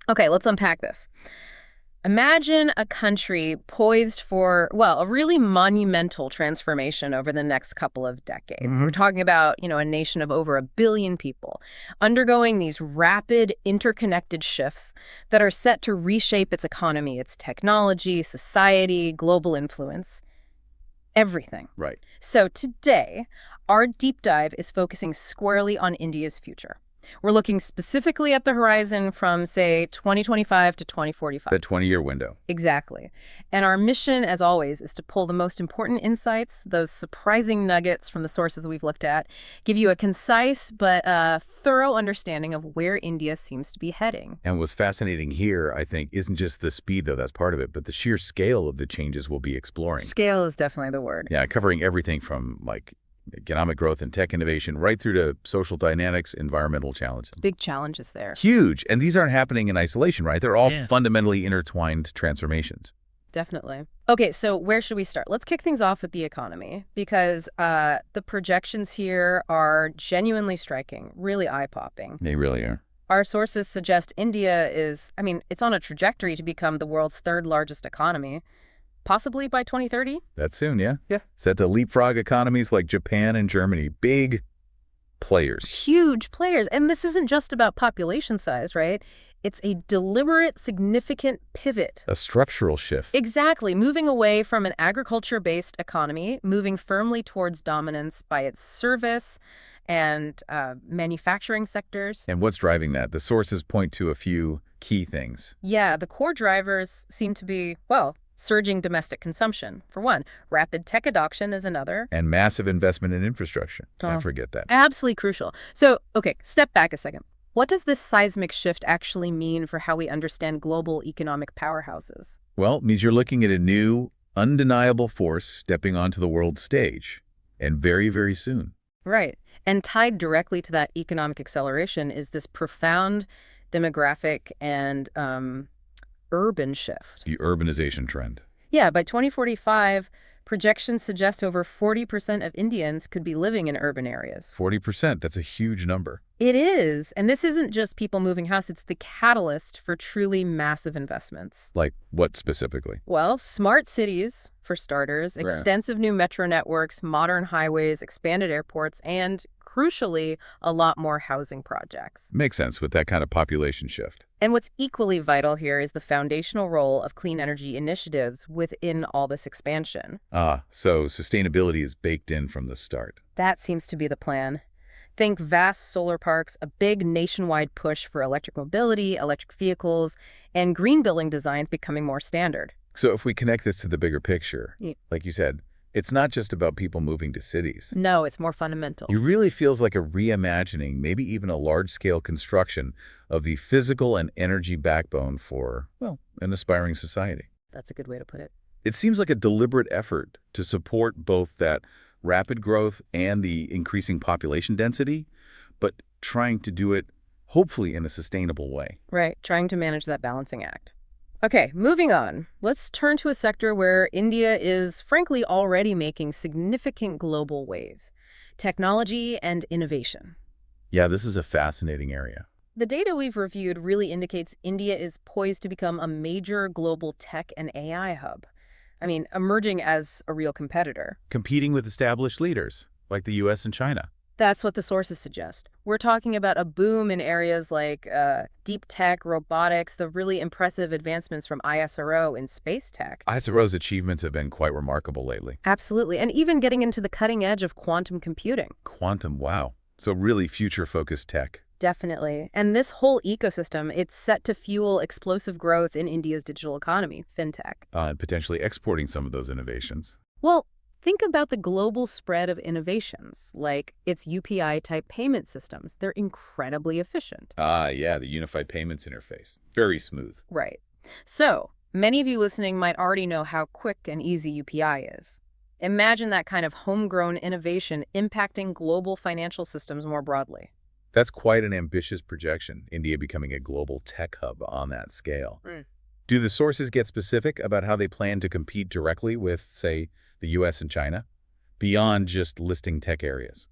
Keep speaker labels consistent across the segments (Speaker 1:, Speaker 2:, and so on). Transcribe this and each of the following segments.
Speaker 1: Okay, let's unpack this. Imagine a country poised for, well, a really monumental transformation over the next couple of decades. We're
Speaker 2: Hmm.
Speaker 1: talking about, a nation of over 1 billion people undergoing these rapid, interconnected shifts that are set to reshape its economy, its technology, society, global influence, everything.
Speaker 2: Right.
Speaker 1: So today, our deep dive is focusing squarely on India's future. We're looking specifically at the horizon from, say, 2025 to 2045.
Speaker 2: The 20-year window.
Speaker 1: Exactly. And our mission, as always, is to pull the most important insights, those surprising nuggets from the sources we've looked at, give you a concise but thorough understanding of where India seems to be heading.
Speaker 2: And what's fascinating here, I think, isn't just the speed, though that's part of it, but the sheer scale of the changes we'll be exploring.
Speaker 1: Scale is definitely the word.
Speaker 2: Yeah, covering everything from, economic growth and tech innovation right through to social dynamics, environmental challenges.
Speaker 1: Big challenges there.
Speaker 2: Huge. And these aren't happening in isolation, right? They're all
Speaker 3: Yeah.
Speaker 2: fundamentally intertwined transformations.
Speaker 1: Definitely. Okay, so where should we start? Let's kick things off with the economy because the projections here are genuinely striking, really eye-popping.
Speaker 2: They really are.
Speaker 1: Our sources suggest India is, it's on a trajectory to become the world's third largest economy, possibly by 2030.
Speaker 2: That's soon, yeah?
Speaker 1: Yeah.
Speaker 2: Set to leapfrog economies like Japan and Germany. Big players.
Speaker 1: Huge players. And this isn't just about population size, right? It's a deliberate, significant pivot.
Speaker 2: A structural shift.
Speaker 1: Exactly. Moving away from an agriculture-based economy, moving firmly towards dominance by its service and manufacturing sectors.
Speaker 2: And what's driving that? The sources point to a few key things.
Speaker 1: Yeah, the core drivers seem to be, well, surging domestic consumption, for one. Rapid tech adoption is another.
Speaker 2: And massive investment in infrastructure.
Speaker 1: Oh.
Speaker 2: Can't forget that.
Speaker 1: Absolutely crucial. So, okay, step back a second. What does this seismic shift actually mean for how we understand global economic powerhouses?
Speaker 2: Well, it means you're looking at a new, undeniable force stepping onto the world stage. And very, very soon.
Speaker 1: Right. And tied directly to that economic acceleration is this profound demographic and urban shift.
Speaker 2: The urbanization trend.
Speaker 1: Yeah, by 2045, projections suggest over 40% of Indians could be living in urban areas.
Speaker 2: 40%, that's a huge number.
Speaker 1: It is. And this isn't just people moving house, it's the catalyst for truly massive investments.
Speaker 2: Like what specifically?
Speaker 1: Well, smart cities, for starters,
Speaker 2: Right.
Speaker 1: extensive new metro networks, modern highways, expanded airports, and, crucially, a lot more housing projects.
Speaker 2: Makes sense with that kind of population shift.
Speaker 1: And what's equally vital here is the foundational role of clean energy initiatives within all this expansion.
Speaker 2: So sustainability is baked in from the start.
Speaker 1: That seems to be the plan. Think vast solar parks, a big nationwide push for electric mobility, electric vehicles, and green building designs becoming more standard.
Speaker 2: So if we connect this to the bigger picture,
Speaker 1: Yeah.
Speaker 2: like you said, it's not just about people moving to cities.
Speaker 1: No, it's more fundamental.
Speaker 2: It really feels like a reimagining, maybe even a large-scale construction of the physical and energy backbone for, well, an aspiring society.
Speaker 1: That's a good way to put it.
Speaker 2: It seems like a deliberate effort to support both that rapid growth and the increasing population density, but trying to do it hopefully in a sustainable way.
Speaker 1: Right, trying to manage that balancing act. Okay, moving on. Let's turn to a sector where India is, frankly, already making significant global waves: technology and innovation.
Speaker 2: Yeah, this is a fascinating area.
Speaker 1: The data we've reviewed really indicates India is poised to become a major global tech and AI hub. Emerging as a real competitor.
Speaker 2: Competing with established leaders, like the US and China.
Speaker 1: That's what the sources suggest. We're talking about a boom in areas like deep tech, robotics, the really impressive advancements from ISRO in space tech.
Speaker 2: ISRO's achievements have been quite remarkable lately.
Speaker 1: Absolutely. And even getting into the cutting edge of quantum computing.
Speaker 2: Quantum, wow. So really future-focused tech.
Speaker 1: Definitely. And this whole ecosystem, it's set to fuel explosive growth in India's digital economy, fintech.
Speaker 2: And potentially exporting some of those innovations.
Speaker 1: Well, think about the global spread of innovations, like its UPI-type payment systems. They're incredibly efficient.
Speaker 2: Yeah, the Unified Payments Interface. Very smooth.
Speaker 1: Right. So, many of you listening might already know how quick and easy UPI is. Imagine that kind of homegrown innovation impacting global financial systems more broadly.
Speaker 2: That's quite an ambitious projection, India becoming a global tech hub on that scale.
Speaker 1: Mm.
Speaker 2: Do the sources get specific about how they plan to compete directly with, say, the US and China, beyond just listing tech areas?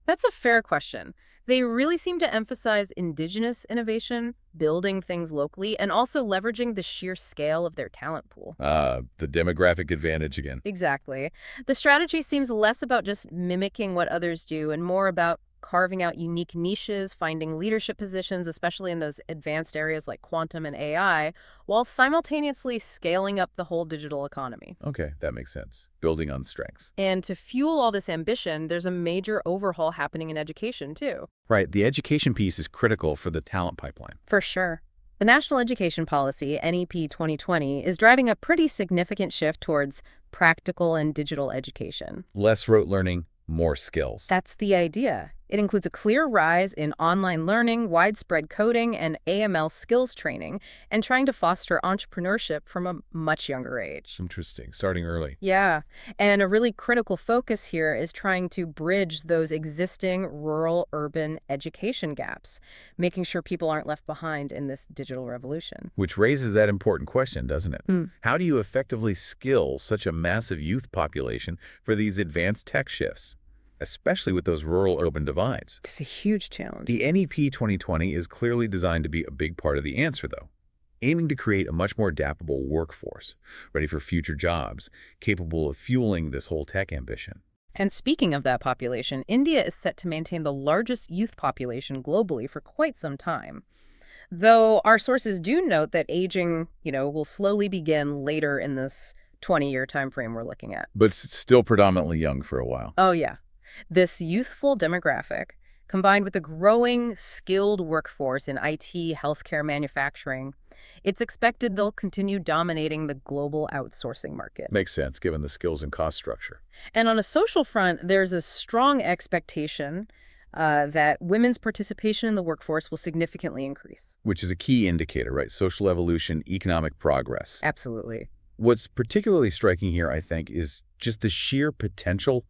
Speaker 1: That's a fair question. They really seem to emphasize indigenous innovation, building things locally, and also leveraging the sheer scale of their talent pool.
Speaker 2: The demographic advantage again.
Speaker 1: Exactly. The strategy seems less about just mimicking what others do and more about carving out unique niches, finding leadership positions, especially in those advanced areas like quantum and AI, while simultaneously scaling up the whole digital economy.
Speaker 2: Okay, that makes sense. Building on strengths.
Speaker 1: And to fuel all this ambition, there's a major overhaul happening in education, too.
Speaker 2: Right, the education piece is critical for the talent pipeline.
Speaker 1: For sure. The National Education Policy, NEP 2020, is driving a pretty significant shift towards practical and digital education.
Speaker 2: Less rote learning, more skills.
Speaker 1: That's the idea. It includes a clear rise in online learning, widespread coding, and AML skills training, and trying to foster entrepreneurship from a much younger age.
Speaker 2: Interesting, starting early.
Speaker 1: Yeah, and a really critical focus here is trying to bridge those existing rural-urban education gaps, making sure people aren't left behind in this digital revolution.
Speaker 2: Which raises that important question, doesn't it?
Speaker 1: Hmm.
Speaker 2: How do you effectively skill such a massive youth population for these advanced tech shifts, especially with those rural-urban divides?
Speaker 1: It's a huge challenge.
Speaker 2: The NEP 2020 is clearly designed to be a big part of the answer, though, aiming to create a much more adaptable workforce, ready for future jobs, capable of fueling this whole tech ambition.
Speaker 1: And speaking of that population, India is set to maintain the largest youth population globally for quite some time. Though our sources do note that aging, will slowly begin later in this 20-year time frame we're looking at.
Speaker 2: But still predominantly young for a while.
Speaker 1: Oh, yeah. This youthful demographic, combined with a growing skilled workforce in IT, healthcare, manufacturing, it's expected they'll continue dominating the global outsourcing market.
Speaker 2: Makes sense, given the skills and cost structure.
Speaker 1: And on a social front, there's a strong expectation that women's participation in the workforce will significantly increase.
Speaker 2: Which is a key indicator, right? Social evolution, economic progress.
Speaker 1: Absolutely.
Speaker 2: What's particularly striking here, I think, is just the sheer potential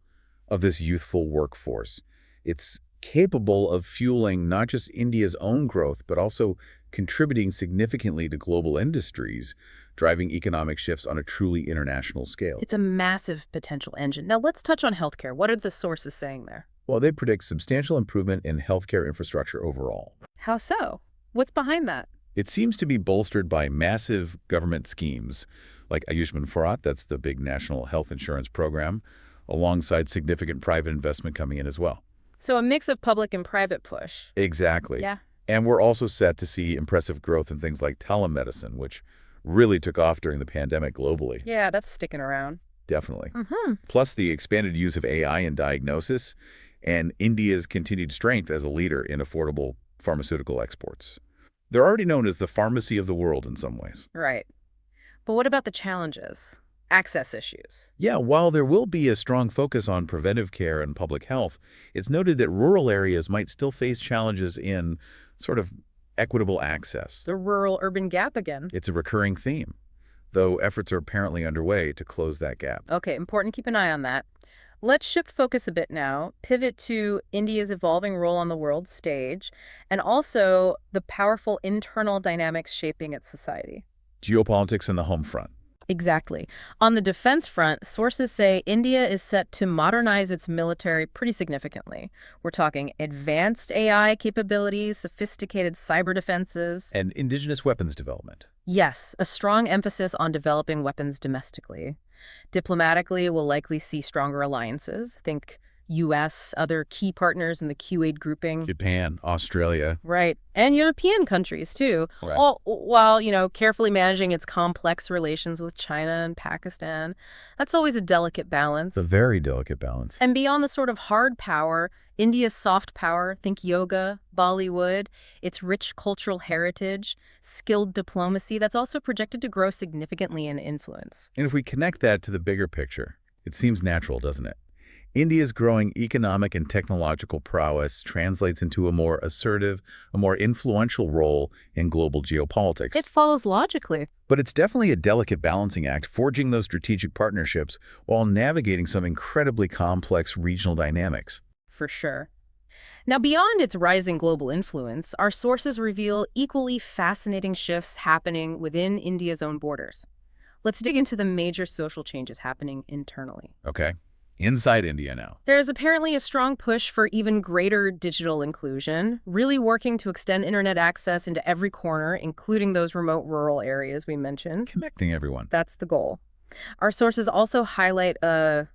Speaker 2: of this youthful workforce. It's capable of fueling not just India's own growth, but also contributing significantly to global industries, driving economic shifts on a truly international scale.
Speaker 1: It's a massive potential engine. Now let's touch on healthcare. What are the sources saying there?
Speaker 2: Well, they predict substantial improvement in healthcare infrastructure overall.
Speaker 1: How so? What's behind that?
Speaker 2: It seems to be bolstered by massive government schemes, like Ayushman Bharat, that's the big national health insurance program, alongside significant private investment coming in as well.
Speaker 1: So a mix of public and private push.
Speaker 2: Exactly.
Speaker 1: Yeah.
Speaker 2: And we're also set to see impressive growth in things like telemedicine, which really took off during the pandemic globally.
Speaker 1: Yeah, that's sticking around.
Speaker 2: Definitely.
Speaker 1: Mm-hmm.
Speaker 2: Plus the expanded use of AI in diagnosis and India's continued strength as a leader in affordable pharmaceutical exports. They're already known as the pharmacy of the world in some ways.
Speaker 1: Right. But what about the challenges? Access issues.
Speaker 2: Yeah, while there will be a strong focus on preventive care and public health, it's noted that rural areas might still face challenges in sort of equitable access.
Speaker 1: The rural-urban gap again.
Speaker 2: It's a recurring theme, though efforts are apparently underway to close that gap.
Speaker 1: Okay, important. Keep an eye on that. Let's shift focus a bit now, pivot to India's evolving role on the world stage, and also the powerful internal dynamics shaping its society.
Speaker 2: Geopolitics in the home front.
Speaker 1: Exactly. On the defense front, sources say India is set to modernize its military pretty significantly. We're talking advanced AI capabilities, sophisticated cyber defenses.
Speaker 2: And indigenous weapons development.
Speaker 1: Yes, a strong emphasis on developing weapons domestically. Diplomatically, we'll likely see stronger alliances. Think U.S., other key partners in the Q8 grouping.
Speaker 2: Japan, Australia.
Speaker 1: Right. And European countries, too.
Speaker 2: Right.
Speaker 1: All while, carefully managing its complex relations with China and Pakistan. That's always a delicate balance.
Speaker 2: A very delicate balance.
Speaker 1: And beyond the sort of hard power, India's soft power, think yoga, Bollywood, its rich cultural heritage, skilled diplomacy, that's also projected to grow significantly in influence.
Speaker 2: And if we connect that to the bigger picture, it seems natural, doesn't it? India's growing economic and technological prowess translates into a more assertive, a more influential role in global geopolitics.
Speaker 1: It follows logically.
Speaker 2: But it's definitely a delicate balancing act, forging those strategic partnerships while navigating some incredibly complex regional dynamics.
Speaker 1: For sure. Now, beyond its rising global influence, our sources reveal equally fascinating shifts happening within India's own borders. Let's dig into the major social changes happening internally.
Speaker 2: Okay. inside India now.
Speaker 1: There's apparently a strong push for even greater digital inclusion, really working to extend internet access into every corner, including those remote rural areas we mentioned.
Speaker 2: Connecting everyone.
Speaker 1: That's the goal. Our sources also highlight a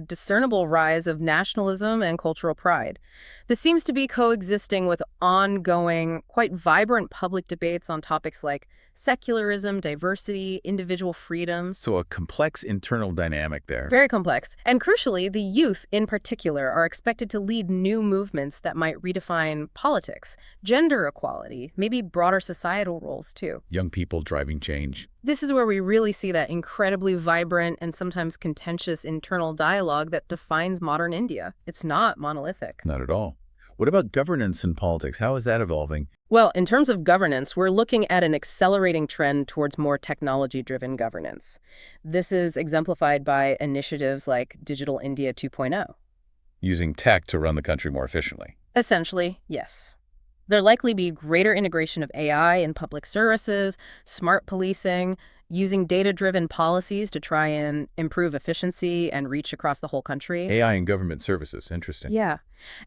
Speaker 1: discernible rise of nationalism and cultural pride. This seems to be coexisting with ongoing, quite vibrant public debates on topics like secularism, diversity, individual freedoms.
Speaker 2: So a complex internal dynamic there.
Speaker 1: Very complex. And crucially, the youth in particular are expected to lead new movements that might redefine politics, gender equality, maybe broader societal roles too.
Speaker 2: Young people driving change.
Speaker 1: This is where we really see that incredibly vibrant and sometimes contentious internal dialogue that defines modern India. It's not monolithic.
Speaker 2: Not at all. What about governance and politics? How is that evolving?
Speaker 1: Well, in terms of governance, we're looking at an accelerating trend towards more technology-driven governance. This is exemplified by initiatives like Digital India 2.0.
Speaker 2: Using tech to run the country more efficiently.
Speaker 1: Essentially, yes. There'll likely be greater integration of AI in public services, smart policing, using data-driven policies to try and improve efficiency and reach across the whole country.
Speaker 2: AI in government services. Interesting.
Speaker 1: Yeah.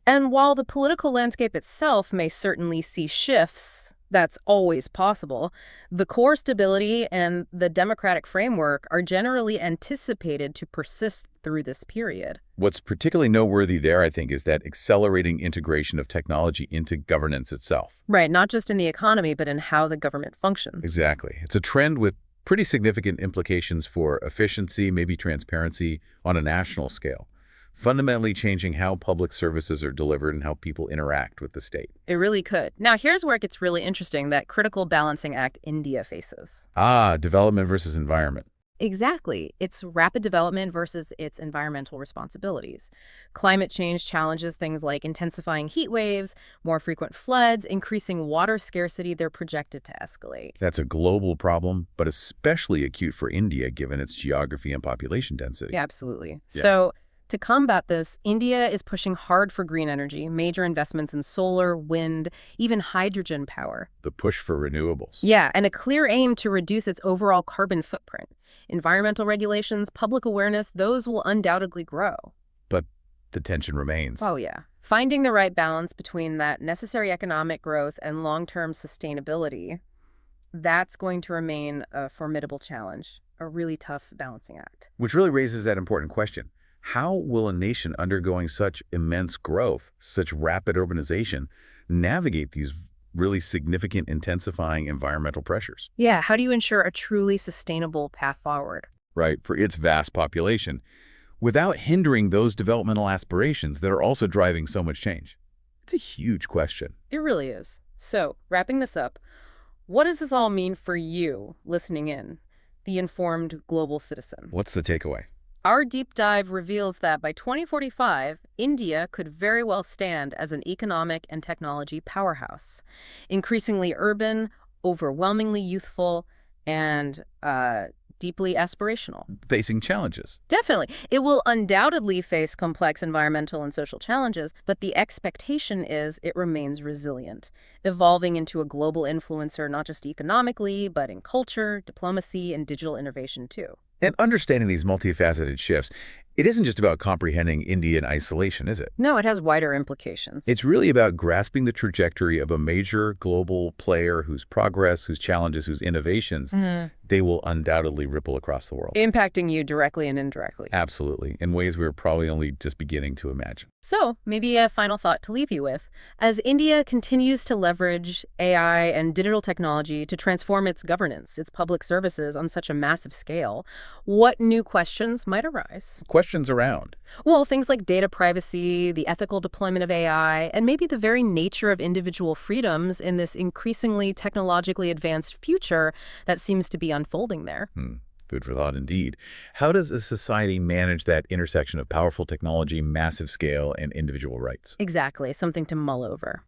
Speaker 1: And while the political landscape itself may certainly see shifts, that's always possible, the core stability and the democratic framework are generally anticipated to persist through this period.
Speaker 2: What's particularly noteworthy there, I think, is that accelerating integration of technology into governance itself.
Speaker 1: Right, not just in the economy, but in how the government functions.
Speaker 2: Exactly. It's a trend with pretty significant implications for efficiency, maybe transparency on a national scale, fundamentally changing how public services are delivered and how people interact with the state.
Speaker 1: It really could. Now, here's where it gets really interesting, that critical balancing act India faces.
Speaker 2: Development versus environment.
Speaker 1: Exactly. It's rapid development versus its environmental responsibilities. Climate change challenges things like intensifying heat waves, more frequent floods, increasing water scarcity. They're projected to escalate.
Speaker 2: That's a global problem, but especially acute for India given its geography and population density.
Speaker 1: Yeah, absolutely.
Speaker 2: Yeah.
Speaker 1: So to combat this, India is pushing hard for green energy, major investments in solar, wind, even hydrogen power.
Speaker 2: The push for renewables.
Speaker 1: Yeah, and a clear aim to reduce its overall carbon footprint. Environmental regulations, public awareness, those will undoubtedly grow.
Speaker 2: But the tension remains.
Speaker 1: Oh, yeah. Finding the right balance between that necessary economic growth and long-term sustainability, that's going to remain a formidable challenge, a really tough balancing act.
Speaker 2: Which really raises that important question. How will a nation undergoing such immense growth, such rapid urbanization, navigate these really significant intensifying environmental pressures?
Speaker 1: Yeah, how do you ensure a truly sustainable path forward?
Speaker 2: Right, for its vast population, without hindering those developmental aspirations that are also driving so much change? It's a huge question.
Speaker 1: It really is. So, wrapping this up, what does this all mean for you listening in, the informed global citizen?
Speaker 2: What's the takeaway?
Speaker 1: Our deep dive reveals that by 2045, India could very well stand as an economic and technology powerhouse. Increasingly urban, overwhelmingly youthful, and deeply aspirational.
Speaker 2: Facing challenges.
Speaker 1: Definitely. It will undoubtedly face complex environmental and social challenges, but the expectation is it remains resilient, evolving into a global influencer not just economically, but in culture, diplomacy, and digital innovation too.
Speaker 2: And understanding these multifaceted shifts, it isn't just about comprehending India in isolation, is it?
Speaker 1: No, it has wider implications.
Speaker 2: It's really about grasping the trajectory of a major global player whose progress, whose challenges, whose innovations, they will undoubtedly ripple across the world.
Speaker 1: Impacting you directly and indirectly.
Speaker 2: Absolutely, in ways we're probably only just beginning to imagine.
Speaker 1: So, maybe a final thought to leave you with. As India continues to leverage AI and digital technology to transform its governance, its public services on such a massive scale, what new questions might arise?
Speaker 2: Questions around.
Speaker 1: Well, things like data privacy, the ethical deployment of AI, and maybe the very nature of individual freedoms in this increasingly technologically advanced future that seems to be unfolding there.
Speaker 2: Food for thought indeed. How does a society manage that intersection of powerful technology, massive scale, and individual rights?
Speaker 1: Exactly, something to mull over.